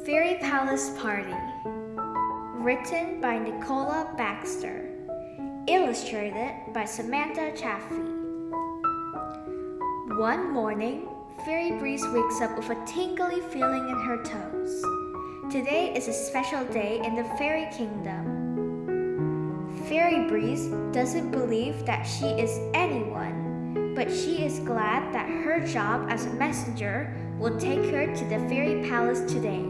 Fairy Palace Party. Written by Nicola Baxter. Illustrated by Samantha H. One morning, Fairy Breeze wakes up with a tingly feeling in her toes. Today is a special day in the Fairy Kingdom. Fairy Breeze doesn't believe that she is anyone, but she is glad that her job as a messenger will take her to the Fairy Palace today.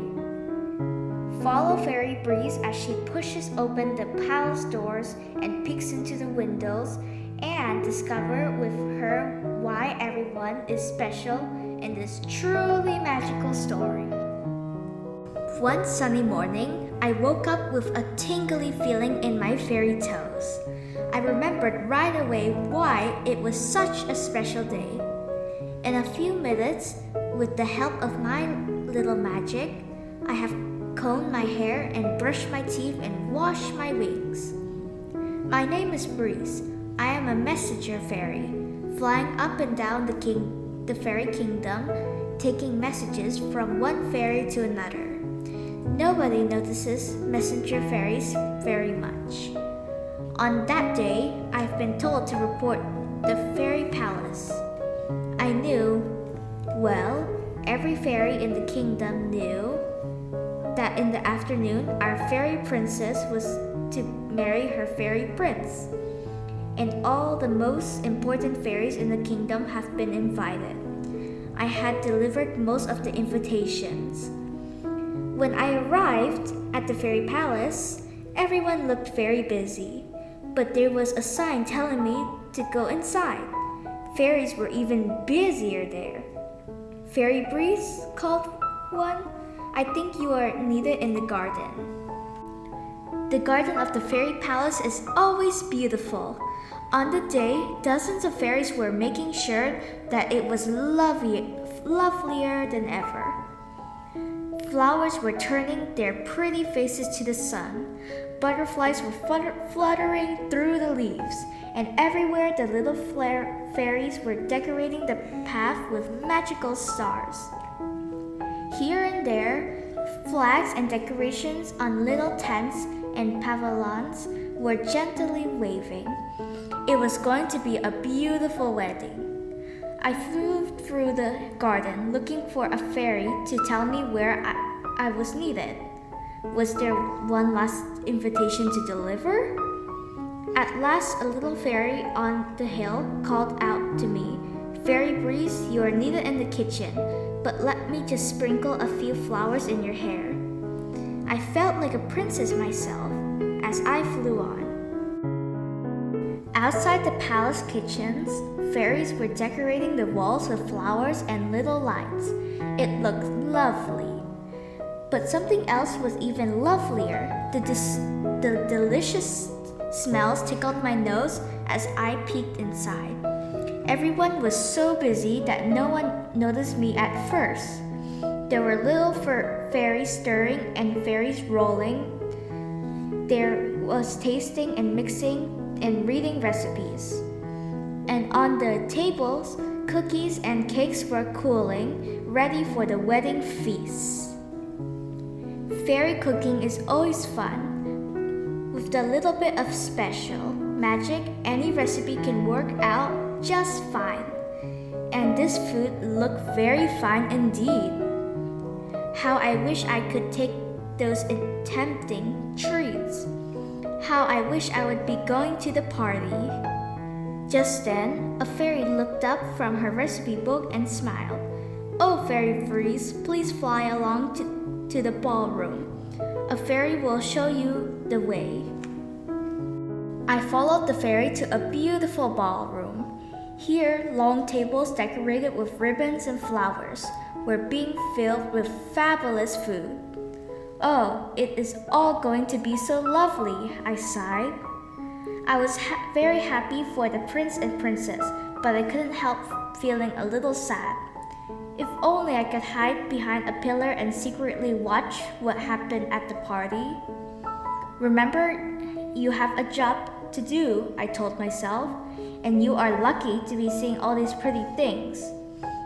Follow Fairy Breeze as she pushes open the palace doors and peeks into the windows and discover with her why everyone is special in this truly magical story. One sunny morning, I woke up with a tingly feeling in my fairy toes. I remembered right away why it was such a special day. In a few minutes, with the help of my little magic, I have combed my hair and brushed my teeth and washed my wings. My name is Breeze. I am a messenger fairy, flying up and down the fairy kingdom, taking messages from one fairy to another. Nobody notices messenger fairies very much. On that day, I've been told to report the fairy palace. I knew, well, every fairy in the kingdom knew that in the afternoon our fairy princess was to marry her fairy prince. And all the most important fairies in the kingdom have been invited. I had delivered most of the invitations. When I arrived at the fairy palace, everyone looked very busy, but there was a sign telling me to go inside. Fairies were even busier there. "Fairy Breeze," called one, "I think you are needed in the garden." The garden of the fairy palace is always beautiful. On the day, dozens of fairies were making sure that it was lovelier than ever. Flowers were turning their pretty faces to the sun. Butterflies were fluttering through the leaves, and everywhere the little fairies were decorating the path with magical stars. Here and there, flags and decorations on little tents and pavilions were gently waving. It was going to be a beautiful wedding. I flew through the garden looking for a fairy to tell me where I was needed. Was there one last invitation to deliver? At last, a little fairy on the hill called out to me, "Fairy Breeze, you are needed in the kitchen, but let me just sprinkle a few flowers in your hair." I felt like a princess myself as I flew on. Outside the palace kitchens, fairies were decorating the walls with flowers and little lights. It looked lovely. But something else was even lovelier. The delicious smells tickled my nose as I peeked inside. Everyone was so busy that no one noticed me at first. There were little fairies stirring and fairies rolling. There was tasting and mixing and reading recipes. And on the tables, cookies and cakes were cooling, ready for the wedding feast. Fairy cooking is always fun. With a little bit of special magic, any recipe can work out just fine. And this food looked very fine indeed. How I wish I could take those tempting treats. How I wish I would be going to the party. Just then, a fairy looked up from her recipe book and smiled. "Oh, Fairy Breeze, please fly along to the ballroom. A fairy will show you the way." I followed the fairy to a beautiful ballroom. Here, long tables decorated with ribbons and flowers were being filled with fabulous food. "Oh, it is all going to be so lovely," I sighed. I was very happy for the prince and princess, but I couldn't help feeling a little sad. If only I could hide behind a pillar and secretly watch what happened at the party. "Remember, you have a job to do," I told myself, "and you are lucky to be seeing all these pretty things.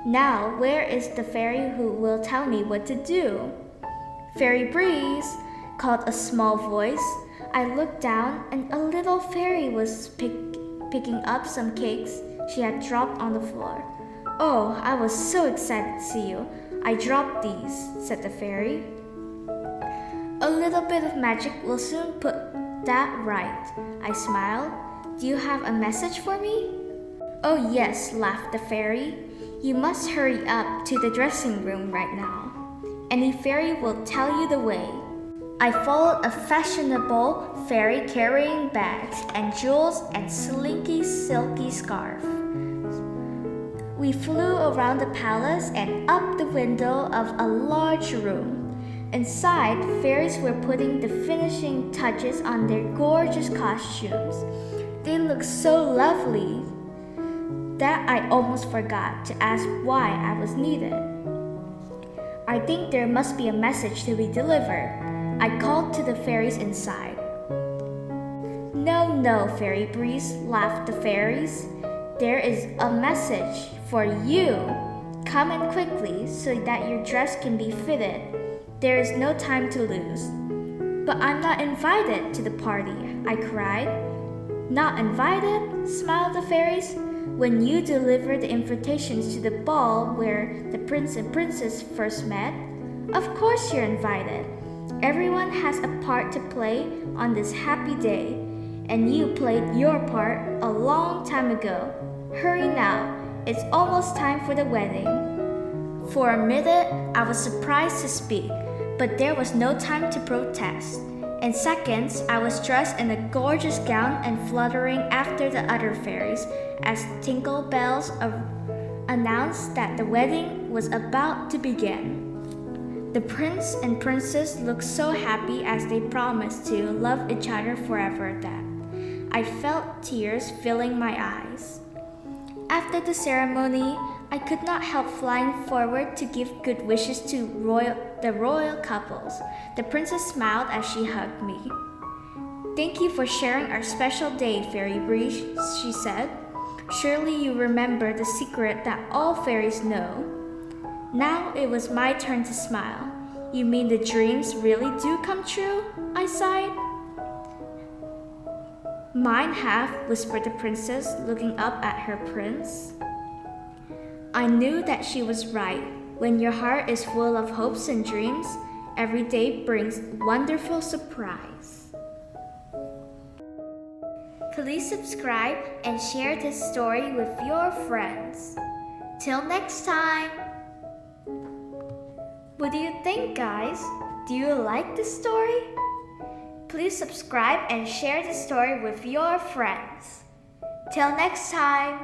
Now, where is the fairy who will tell me what to do?" "Fairy Breeze," called a small voice. I looked down and a little fairy was picking up some cakes she had dropped on the floor. "Oh, I was so excited to see you. I dropped these," said the fairy. "A little bit of magic will soon put that right," I smiled. "Do you have a message for me?" "Oh yes," laughed the fairy. "You must hurry up to the dressing room right now. Any fairy will tell you the way." I followed a fashionable fairy carrying bags and jewels and slinky silky scarf. We flew around the palace and up the window of a large room. Inside, fairies were putting the finishing touches on their gorgeous costumes. They looked so lovely that I almost forgot to ask why I was needed. "I think there must be a message to be delivered," I called to the fairies inside. No, Fairy Breeze," laughed the fairies. "There is a message for you. Come in quickly so that your dress can be fitted. There is no time to lose." "But I'm not invited to the party," I cried. "Not invited?" smiled the fairies. "When you deliver the invitations to the ball where the prince and princess first met, of course you're invited. Everyone has a part to play on this happy day, and you played your part a long time ago. Hurry now, it's almost time for the wedding." For a minute, I was surprised to speak, but there was no time to protest. In seconds, I was dressed in a gorgeous gown and fluttering after the other fairies as tinkle bells announced that the wedding was about to begin. The prince and princess looked so happy as they promised to love each other forever that I felt tears filling my eyes. After the ceremony, I could not help flying forward to give good wishes to the royal couples. The princess smiled as she hugged me. "Thank you for sharing our special day, Fairy Breeze," she said. "Surely you remember the secret that all fairies know." Now it was my turn to smile. "You mean the dreams really do come true?" I sighed. "Mine have," whispered the princess, looking up at her prince. I knew that she was right. When your heart is full of hopes and dreams, every day brings wonderful surprise. Please subscribe and share this story with your friends. Till next time! What do you think, guys? Do you like this story? Please subscribe and share the story with your friends. Till next time!